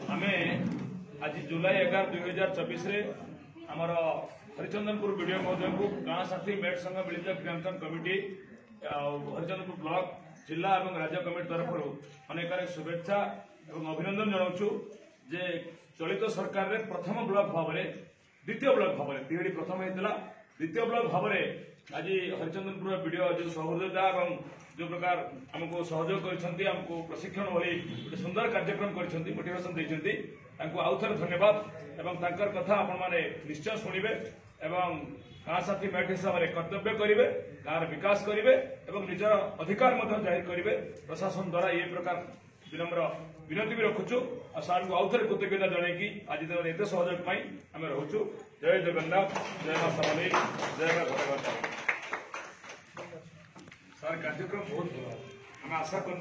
आमे आज जुलाई 11 2024 आमर हरिचंदनपुर वीडियो महोदय को गाँ साथी मेट संघ मिलित क्रियान्वयन कमिटी हरिचंदनपुर ब्लॉक जिला और राज्य कमिटी तरफ अनेक शुभेच्छा और अभिनंदन जनाऊँ जे चलित सरकार रे प्रथम ब्लॉक भाव में द्वितीय ब्लॉक भाव में तिहड़ी प्रथम होता द्वितीय ब्लॉक भाव में आज हरिचंदनपुर वीडियो जो सहृदयता और जो प्रकार आमको सहयोग करमको प्रशिक्षण भली गोटे सुंदर कार्यक्रम कर मोटिवेशन देते आउ थे धन्यवाद एवं तांकर कथा आपण मैंने निश्चय शुणवे एवं गाँ साथी मैट हिसाब से कर्तव्य करेंगे गाँव विकास करेंगे और निजर अधिकार जाहिर करेंगे प्रशासन द्वारा ये प्रकार विनम्र विनती भी रखुचु और सार को आउ थे कृतज्ञता जनईकि आज दिन एत सहयोग आम रोचु। जय जगन्नाथ जय मां समलेई जय मां घटघटा। सार कार्यक्रम बहुत भल आम आशा कर